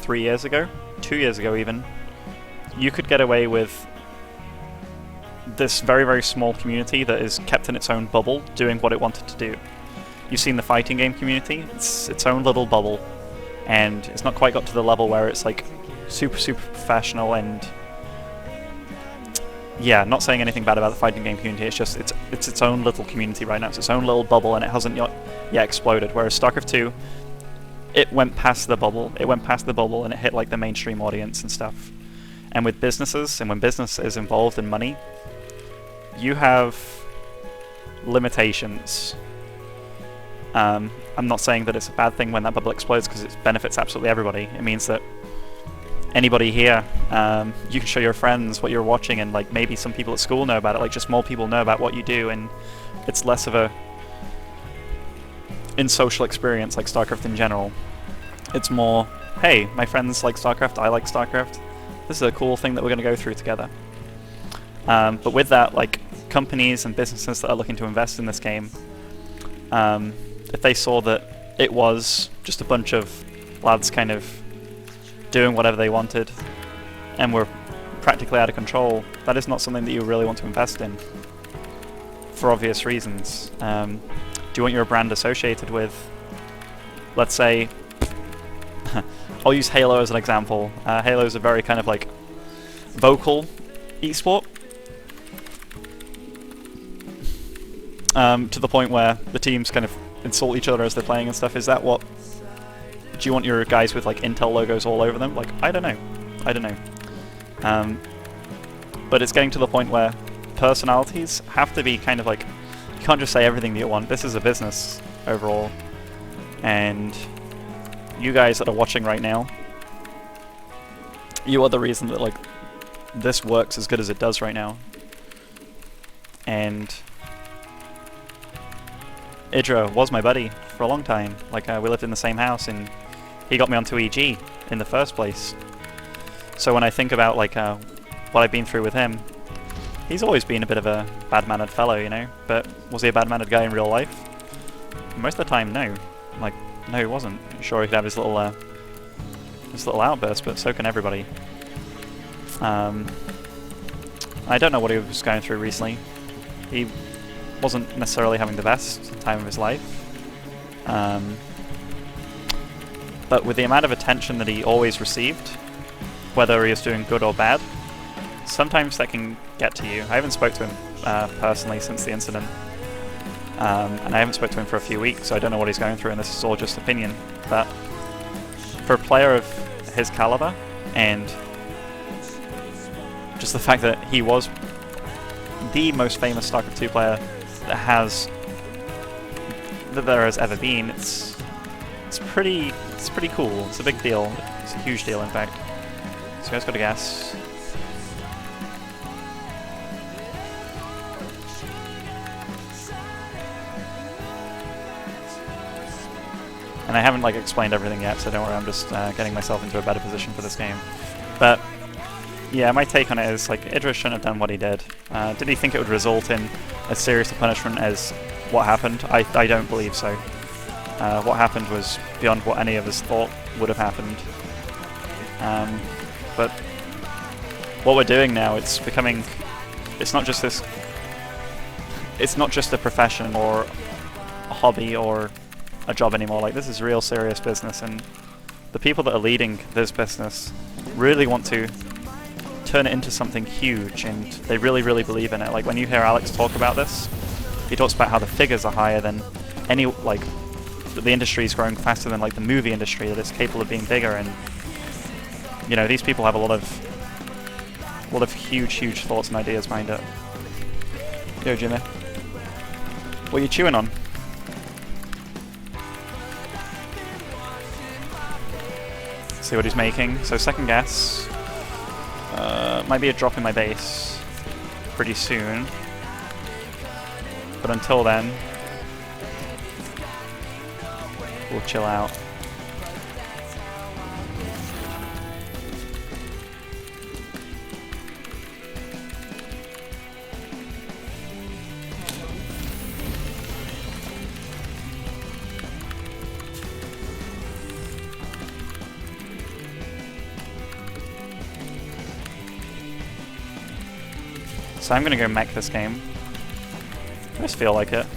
3 years ago, 2 years ago even, you could get away with this very, very small community that is kept in its own bubble, doing what it wanted to do. You've seen the fighting game community, it's its own little bubble, and it's not quite got to the level where it's like super, super professional and... Yeah, not saying anything bad about the fighting game community, it's just, it's its own little community right now, it's its own little bubble, and it hasn't yet exploded, whereas StarCraft 2, it went past the bubble, and it hit like the mainstream audience and stuff. And with businesses, and when business is involved in money, you have limitations. I'm not saying that it's a bad thing when that bubble explodes, because it benefits absolutely everybody. It means that anybody here, you can show your friends what you're watching, and like maybe some people at school know about it, like just more people know about what you do, and it's less of a in-social experience like StarCraft in general. It's more, hey, my friends like StarCraft, I like StarCraft, this is a cool thing that we're going to go through together. But with that, like, companies and businesses that are looking to invest in this game, if they saw that it was just a bunch of lads kind of doing whatever they wanted and were practically out of control, that is not something that you really want to invest in, for obvious reasons. Do you want your brand associated with, let's say, I'll use Halo as an example. Halo is a very kind of like vocal esport, to the point where the teams kind of insult each other as they're playing and stuff. Is that what... Do you want your guys with like Intel logos all over them? Like, I don't know. But it's getting to the point where personalities have to be kind of like... You can't just say everything that you want. This is a business overall. And you guys that are watching right now, you are the reason that like this works as good as it does right now. And IdrA was my buddy for a long time. Like, we lived in the same house, and he got me onto EG in the first place. So when I think about like what I've been through with him, he's always been a bit of a bad-mannered fellow, you know. But was he a bad-mannered guy in real life? Most of the time, no. Like, no, he wasn't. Sure, he could have his little outburst, but so can everybody. I don't know what he was going through recently. He wasn't necessarily having the best time of his life. But with the amount of attention that he always received, whether he was doing good or bad, sometimes that can get to you. I haven't spoke to him personally since the incident. And I haven't spoken to him for a few weeks, so I don't know what he's going through, and this is all just opinion. But for a player of his caliber, and just the fact that he was the most famous StarCraft 2 player that there has ever been, it's pretty cool. It's a big deal. It's a huge deal, in fact. So you guys got to guess. And I haven't like explained everything yet, so don't worry, I'm just getting myself into a better position for this game. But yeah, my take on it is like IdrA shouldn't have done what he did. Did he think it would result in as serious a punishment as what happened? I don't believe so. What happened was beyond what any of us thought would have happened. But what we're doing now, it's becoming... It's not just this... It's not just a profession or a hobby or a job anymore. Like, this is real serious business, and the people that are leading this business really want to turn it into something huge, and they really, really believe in it. Like, when you hear Alex talk about this, he talks about how the figures are higher than any, like, the industry is growing faster than, like, the movie industry, that it's capable of being bigger, and, you know, these people have a lot of huge, huge thoughts and ideas behind it. Yo, Jimmy. What are you chewing on? See what he's making. So second guess. Might be a drop in my base pretty soon. But until then, we'll chill out. So I'm gonna go mech this game. I just feel like it.